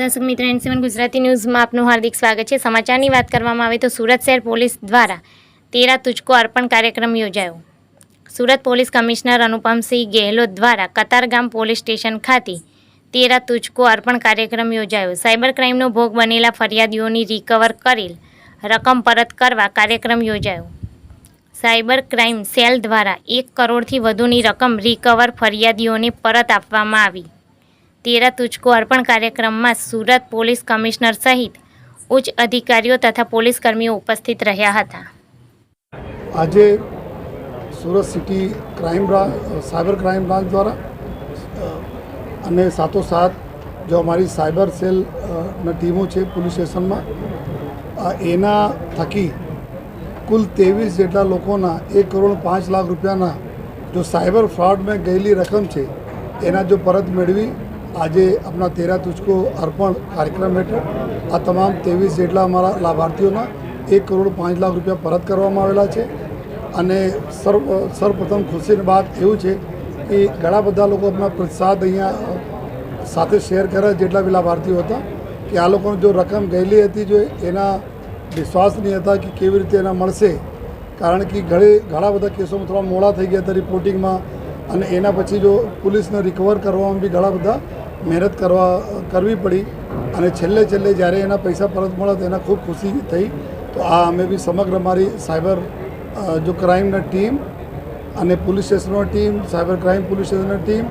દર્શક મિત્રો NC1 ગુજરાતી ન્યૂઝમાં આપનું હાર્દિક સ્વાગત છે। સમાચારની વાત કરવામાં આવે તો સુરત શહેર પોલીસ દ્વારા 13 તુજકો અર્પણ કાર્યક્રમ યોજાયો। સુરત પોલીસ કમિશનર અનુપમસિંહ ગેહલોત દ્વારા કતારગામ પોલીસ સ્ટેશન ખાતે 13 તુજકો અર્પણ કાર્યક્રમ યોજાયો। સાયબર ક્રાઇમનો ભોગ બનેલા ફરિયાદીઓની રિકવર કરેલ રકમ પરત કરવા કાર્યક્રમ યોજાયો। સાયબર ક્રાઇમ સેલ દ્વારા 1 કરોડથી વધુની રકમ રિકવર ફરિયાદીઓને પરત આપવામાં આવી। 13 તુજકો અર્પણ કાર્યક્રમમાં સુરત પોલીસ કમિશનર સહિત ઉચ્ચ અધિકારીઓ તથા પોલીસ કર્મીઓ ઉપસ્થિત રહ્યા હતા। આજે Surat city cyber crime branch द्वारा અને સાથોસાથ જો અમારી સાયબર સેલ ના ટીમો છે પોલીસ સ્ટેશનમાં એના થકી કુલ 23 જેટલા લોકોના 1 કરોડ 5 લાખ રૂપિયાના જો સાયબર ફ્રોડમાં ગયેલી રકમ છે એના જો પરત મેળવી આજે આપણા 13 તુજકો અર્પણ કાર્યક્રમ હેઠળ આ તમામ 23 જેટલા અમારા લાભાર્થીઓના 1 કરોડ 5 લાખ રૂપિયા પરત કરવામાં આવેલા છે। અને સર્વપ્રથમ ખુશીની વાત એવું છે કે ઘણા બધા લોકો આપણા પ્રસાદ અહીંયા સાથે શેર કર્યા જેટલા બી લાભાર્થીઓ હતા કે આ લોકોને જો રકમ ગયેલી હતી જો એના વિશ્વાસ નહીં હતા કે કેવી રીતે એના મળશે, કારણ કે ઘણા બધા કેસોમાં થોડા મોડા થઈ ગયા હતા રિપોર્ટિંગમાં અને એના પછી જો પોલીસને રિકવર કરવામાં બી ઘણા બધા મહેનત કરવી પડી અને છેલ્લે જ્યારે એના પૈસા પરત મળ્યા તો એના ખૂબ ખુશી થઈ। તો આ અમે બી સમગ્ર અમારી સાયબર जो क्राइमना टीम અને પોલીસ સ્ટેશનની ટીમ સાયબર ક્રાઇમ પોલીસ સ્ટેશનની ટીમ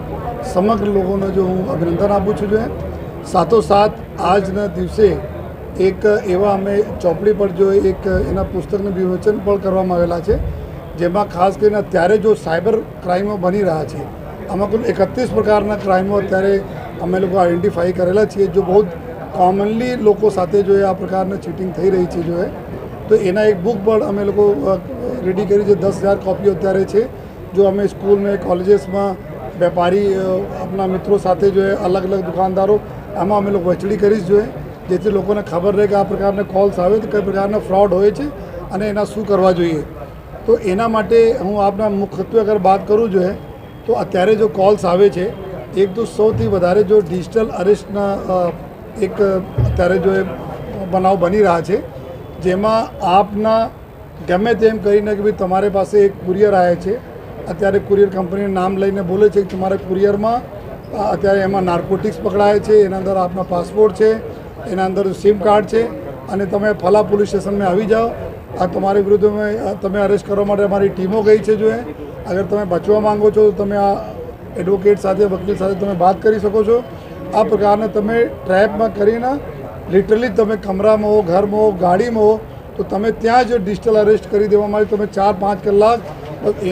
સમગ્ર લોકોને જો હું અભિનંદન આપું છું। જો સાથોસાથ આજના દિવસે એક એવા અમે ચોપડી પર જો એક એના પુસ્તકનું વિવેચન પણ કરવામાં આવેલા છે જેમાં ખાસ કરીને અત્યારે જો સાયબર ક્રાઇમો બની રહ્યા છે આમાં કુલ 31 પ્રકારના ક્રાઇમો અત્યારે અમે લોકો આઈડેન્ટિફાઈ કરેલા છીએ જો બહુ કોમનલી લોકો સાથે જો આ પ્રકારની ચીટિંગ થઈ રહી છે જો તો એના એક બુક પણ અમે લોકો રેડી કરી છે। 10,000 કોપીઓ અત્યારે છે જો અમે સ્કૂલમાં કોલેજીસમાં વેપારી આપણા મિત્રો સાથે જો અલગ દુકાનદારો આમાં અમે લોકો વહેંચણી કરી જોઈએ જેથી લોકોને ખબર રહે કે આ પ્રકારના કોલ્સ આવે તો કઈ પ્રકારના ફ્રોડ હોય છે અને એના શું કરવા જોઈએ। તો એના માટે હું આપના મુખ્યત્વે અગર વાત કરું જોઈએ તો અત્યારે જો કોલ્સ આવે છે એક તો સૌથી વધારે જો ડિજિટલ અરેસ્ટના એક અત્યારે જો બનાવ બની રહ્યા છે જેમાં આપના ગમે તેમ કરીને કે ભાઈ તમારી પાસે એક કુરિયર આવે છે અત્યારે કુરિયર કંપનીનું નામ લઈને બોલે છે કે તમારા કુરિયરમાં અત્યારે એમાં નાર્કોટિક્સ પકડાય છે, એના અંદર આપના પાસપોર્ટ છે, એના અંદર સિમ કાર્ડ છે અને તમે ફલા પોલીસ સ્ટેશનમાં આવી જાઓ, આ તમારી વિરુદ્ધમાં તમે અરેસ્ટ કરવા માટે અમારી ટીમો ગઈ છે। જો અગર તમે બચવા માંગો છો તો તમે આ એડવોકેટ સાથે વકીલ સાથે તમે વાત કરી શકો છો। આ પ્રકારના તમે ટ્રેપમાં કરીને લિટરલી તમે કમરામાં હો, ઘરમાં હો, ગાડીમાં હો તો તમે ત્યાં જ ડિજિટલ અરેસ્ટ કરી દેવામાં આવે। તમે 4-5 કલાક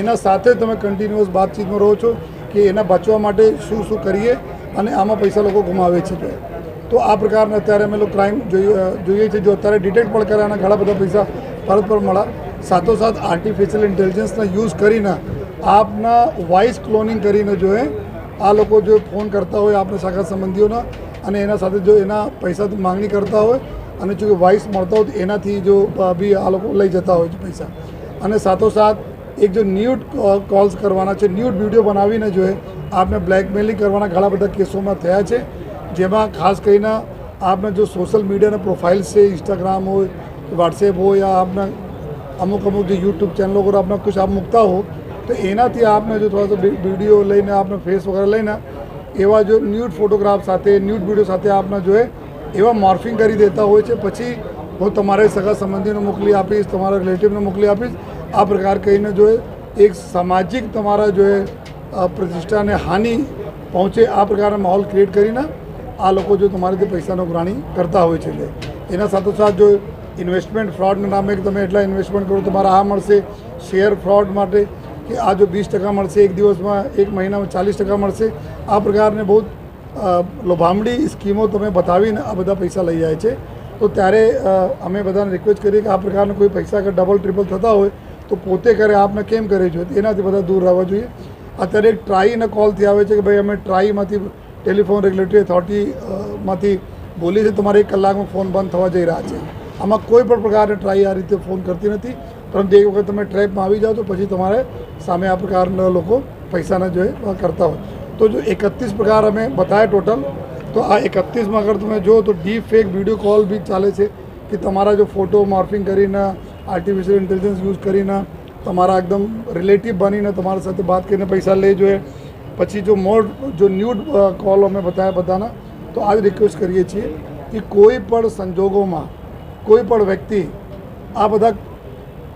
એના સાથે તમે કન્ટિન્યુઅસ બાતચીતમાં રહો છો કે એના બચવા માટે શું કરીએ અને આમાં પૈસા લોકો ગુમાવે છે। તો આ પ્રકારના અત્યારે અમે લોકો ક્રાઇમ જોઈએ છે જો અત્યારે ડિટેક્ટ પણ કર્યા અને ઘણા બધા પૈસા પરત પણ મળ્યા। સાથોસાથ આર્ટિફિશિયલ ઇન્ટેલિજન્સના યુઝ કરીને આપના વોઇસ ક્લોનિંગ કરીને જો આ લોકો જો ફોન કરતા હોય આપણા સગા સંબંધીઓના અને એના સાથે જો એના પૈસા માંગણી કરતા હોય અને જો વોઇસ મળતા હોય તો એનાથી જો બી આ લોકો લઈ જતા હોય છે પૈસા। અને સાથોસાથ એક જો ન્યૂડ કોલ્સ કરવાના છે, ન્યૂડ વિડીયો બનાવીને જો આપને બ્લેકમેલિંગ કરવાના ઘણા બધા કેસોમાં થયા છે જેમાં ખાસ કરીને આપને જો સોશિયલ મીડિયાના પ્રોફાઇલ્સ છે ઇન્સ્ટાગ્રામ હોય વોટ્સએપ હોય યા આપના અમુક જે યુટ્યુબ ચેનલો પર આપને કુછ આપ મૂકતા હો તો એનાથી આપને જો થોડા વિડીયો લઈને આપને ફેસ વગેરે લઈને એવા જો ન્યૂડ ફોટોગ્રાફ સાથે ન્યૂડ વિડીયો સાથે આપને જો એવા મોર્ફિંગ કરી દેતા હોય છે। પછી હું તમારે સગા સંબંધીને મોકલી આપીશ, તમારા રિલેટિવને મોકલી આપીશ, આ પ્રકાર કહીને જો એક સામાજિક તમારા જો પ્રતિષ્ઠાને હાનિ પહોંચે આ પ્રકારના માહોલ ક્રિએટ કરીને આ લોકો જો તમારેથી પૈસાનો ઉઘરાણી કરતા હોય છે। એના સાથોસાથ જો ઇન્વેસ્ટમેન્ટ ફ્રોડના નામે તમે એટલા ઇન્વેસ્ટમેન્ટ કરો તમારા આ મળશે, શેર ફ્રોડ માટે કે આ જો 20% મળશે એક દિવસમાં, એક મહિનામાં 40% મળશે, આ પ્રકારને બહુ લોભામડી સ્કીમો તમે બતાવીને આ બધા પૈસા લઈ જાય છે। તો ત્યારે અમે બધાને રિક્વેસ્ટ કરીએ કે આ પ્રકારના કોઈ પૈસા અગર ડબલ ટ્રિપલ થતા હોય તો પોતે કરે આપને કેમ કરે છે એનાથી બધા દૂર રહેવા જોઈએ। અત્યારે એક ટ્રાઈના કોલથી આવે છે કે ભાઈ અમે ટ્રાઈમાંથી ટેલિફોન રેગ્યુલેટરી ઓથોરિટીમાંથી બોલીએ છીએ તમારે 1 કલાકમાં ફોન બંધ થવા જઈ રહ્યા છે। આમાં કોઈ પણ પ્રકારની ટ્રાઈ આ રીતે ફોન કરતી નથી, પરંતુ એક વખત તમે ટ્રેપમાં આવી જાઓ તો પછી તમારે સામે આ પ્રકારના લોકો પૈસાના જો કરતા હોય। તો જો 31 પ્રકાર અમે બતાવ્યા ટોટલ, તો આ 31માં અગર તમે જો તો ડીપ ફેક વિડીયો કોલ બી ચાલે છે કે તમારા જો ફોટો મોર્ફિંગ કરીને આર્ટિફિશિયલ ઇન્ટેલિજન્સ યુઝ કરીને તમારા એકદમ રિલેટિવ બનીને તમારા સાથે વાત કરીને પૈસા લે જોઈએ. પછી જો જો ન્યૂડ કોલ અમે બતાવ્યા બધાના, તો આ જ રિક્વેસ્ટ કરીએ છીએ કે કોઈ પણ સંજોગોમાં કોઈ પણ વ્યક્તિ આ બધા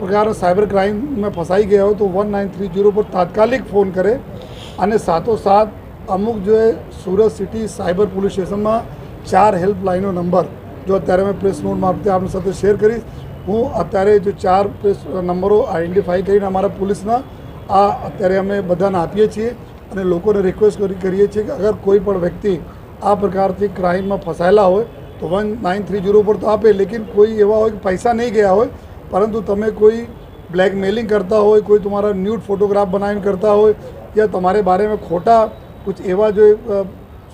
પ્રકારના સાયબર ક્રાઇમમાં ફસાઈ ગયા હોય તો 1930 પર તાત્કાલિક ફોન કરે. અને સાથોસાથ અમુક જો સુરત સિટી સાયબર પોલીસ સ્ટેશનમાં 4 હેલ્પલાઇનનો નંબર જો અત્યારે મેં પ્રેસ નોટ મારફતે આપણી સાથે શેર કરીશ. હું અત્યારે જો 4 પ્રેસ નંબરો આઈડેન્ટિફાઈ કરીને અમારા પોલીસના આ અત્યારે અમે બધાને આપીએ છીએ અને લોકોને રિક્વેસ્ટ કરીએ છીએ કે અગર કોઈ પણ વ્યક્તિ આ પ્રકારથી ક્રાઇમમાં ફસાયેલા હોય તો 1930 પર તો આપે, લેકિન કોઈ એવા હોય કે પૈસા નહીં ગયા હોય પરંતુ તમે કોઈ બ્લેકમેલિંગ કરતા હોય, કોઈ તમારા ન્યૂડ ફોટોગ્રાફ બનાવીને કરતા હોય या तुम्हारे बारे में खोटा कुछ एवा जो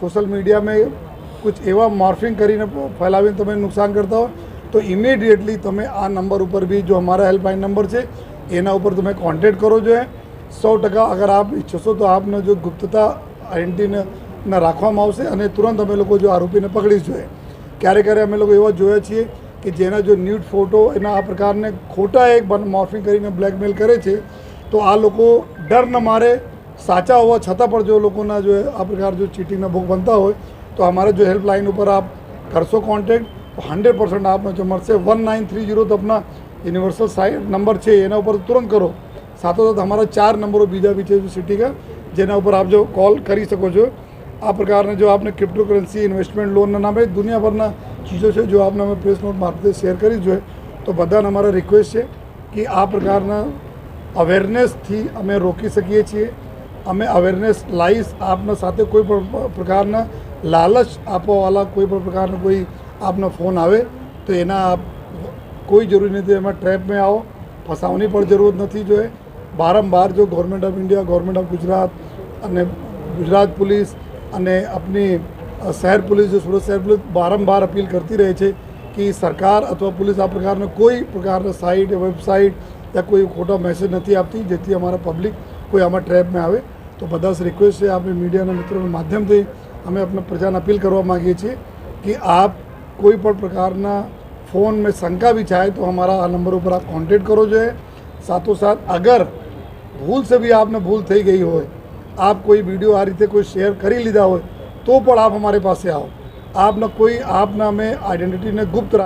सोशल मीडिया में कुछ एवा मॉर्फिंग કરીને ફેલાવીને તમે નુકસાન કરતા હો તો ઇમિડિયેટલી તમે આ નંબર ઉપર બી જો અમારા હેલ્પલાઇન નંબર છે એના ઉપર તમે કોન્ટેક્ટ કરો જોઈએ. 100% અગર આપ ઈચ્છો તો આપને જો ગુપ્તતા આઈડેન્ટિટીને રાખવામાં આવશે અને તુરંત અમે લોકો જો આરોપીને પકડી જોઈએ. ક્યારે અમે લોકો એવા જોયા છીએ કે જેના જો ન્યૂડ ફોટો એના આ પ્રકારને ખોટા એક મોર્ફિંગ કરીને બ્લેકમેલ કરે છે તો આ લોકો ડર ન મારે સાચા હોવા છતાં પણ જો લોકોના જો આ પ્રકાર જો ચીટિંગના ભોગ બનતા હોય તો અમારે જો હેલ્પલાઇન ઉપર આપ કરશો કોન્ટેક્ટ તો 100% આપને જો મળશે. 1930 તો આપના યુનિवर्सल साइट नंबर છે એના ઉપર તુરંત કરો. સાથોસાથ અમારા 4 નંબરો બીજા બી છે સિટી का જેના ઉપર આપ જો કોલ કરી શકો છો. આ પ્રકારના જો આપને ક્રિપ્ટોકરન્સી ઇન્વેસ્ટમેન્ટ લોનના નામે દુનિયાભરના ચીજો છે જો આપને અમે પ્રેસ નોટ મારફતે શેર કરી જોઈએ તો બધાને અમારા રિક્વેસ્ટ છે કે આ પ્રકારના અવેરનેસથી અમે રોકી શકીએ છીએ. અમે અવેરનેસ લાવીશ આપના સાથે કોઈ પણ પ્રકારના લાલચ આપવાવાળા કોઈ પણ પ્રકારનો કોઈ આપનો ફોન આવે તો એના આપ કોઈ જરૂરી નથી એમાં ટ્રેપમાં આવો, ફસાવવાની પણ જરૂર નથી. જોઈએ બારંબાર જો government of India, government of Gujarat અને ગુજરાત पुलिस અને अपनी शहर पुलिस जो सूरत शहर पुलिस बारंबार अपील करती रहे છે कि सरकार अथवा पुलिस આ પ્રકારના કોઈ પ્રકારના સાઇટ વેબસાઇટ या કોઈ ખોટા મેસેજ નથી આપતી જેથી અમારા પબ્લિક કોઈ આમાં ટ્રેપમાં આવે. તો બધા રિક્વેસ્ટ છે આપણે મીડિયાના મિત્રોના માધ્યમથી અમે આપણે પ્રજાને અપીલ કરવા માગીએ છીએ कि आप कोई પણ પ્રકારના फ़ोन में शंका भी चाहे तो हमारा आ नंबर पर आप कॉन्टेक्ट करो जो है. साथों साथ अगर भूल से भी आपने भूल थी गई हो, आप कोई वीडियो आ रीते कोई शेयर करी लीधा हो तो पण आप हमारे पास आओ. आपने कोई आपने हमें आइडेंटिटी ने गुप्त